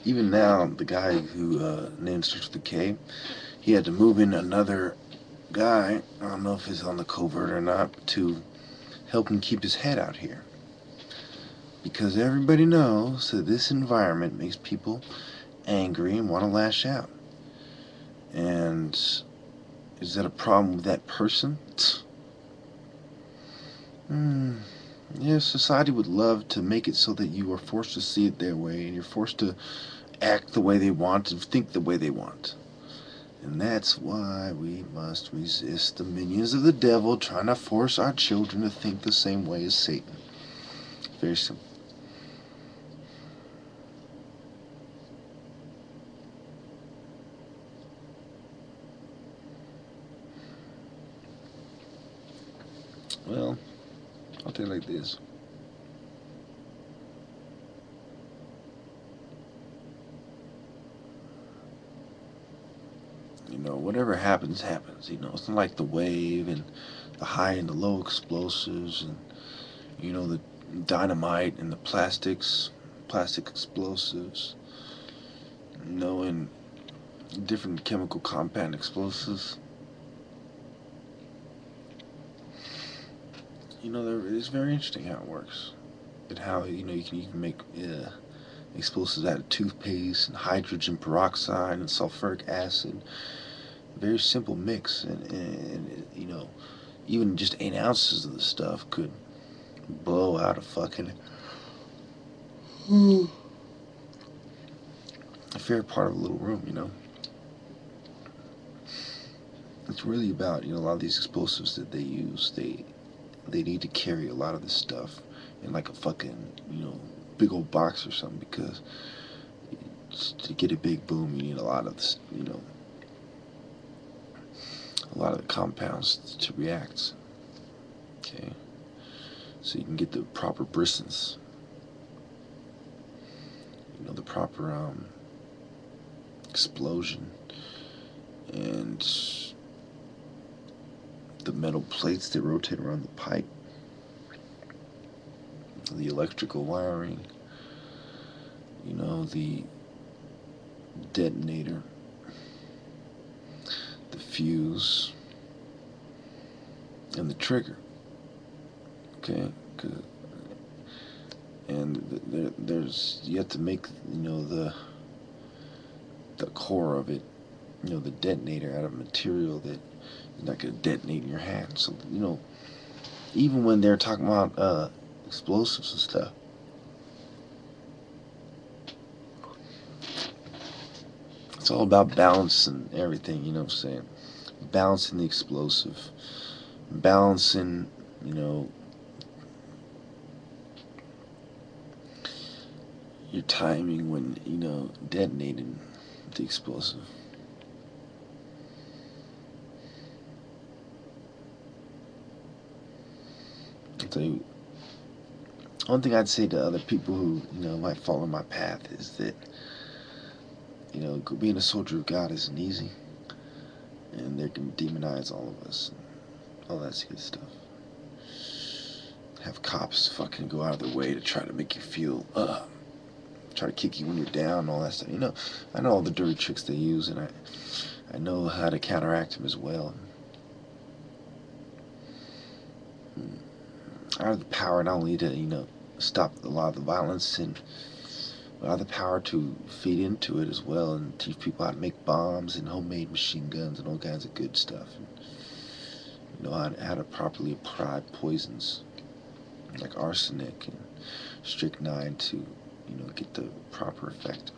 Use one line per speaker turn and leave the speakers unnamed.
Even now, the guy who named starts with the K, he had to move in another guy, I don't know if he's on the covert or not, to help him keep his head out here. Because everybody knows that this environment makes people angry and want to lash out. And is that a problem with that person? Yeah, society would love to make it so that you are forced to see it their way and you're forced to act the way they want and think the way they want. And that's why we must resist the minions of the devil trying to force our children to think the same way as Satan. Very simple. Well, I'll tell you like this. You know, whatever happens, happens. You know, it's not like the wave and the high and the low explosives and, you know, the dynamite and the plastic explosives, you know, and different chemical compound explosives. You know, it's very interesting how it works. And how, you know, you can even make explosives out of toothpaste and hydrogen peroxide and sulfuric acid. Very simple mix. And you know, even just 8 ounces of the stuff could blow out a fucking a fair part of a little room, you know. It's really about, you know, a lot of these explosives that they use, they need to carry a lot of this stuff in like a fucking, you know, big old box or something, because to get a big boom you need a lot of this, you know, a lot of the compounds to react. Okay, so you can get the proper bristance, you know, the proper explosion, and the metal plates that rotate around the pipe, the electrical wiring, you know, the detonator, the fuse, and the trigger. Okay, and there's you have to make, you know, the core of it, you know, the detonator, out of material that is not going to detonate in your hand. So, you know, even when they're talking about explosives and stuff, it's all about balance and everything, you know what I'm saying? Balancing the explosive, balancing, you know, your timing when, you know, detonating the explosive. I'll tell you, one thing I'd say to other people who, you know, might follow my path is that, you know, being a soldier of God isn't easy, and they can demonize all of us, and all that good stuff. Have cops fucking go out of their way to try to make you feel, try to kick you when you're down, and all that stuff. You know, I know all the dirty tricks they use, and I know how to counteract them as well. I have the power not only to, you know, stop a lot of the violence, and but I have the power to feed into it as well and teach people how to make bombs and homemade machine guns and all kinds of good stuff. And, you know, how to properly apply poisons like arsenic and strychnine to, you know, get the proper effect.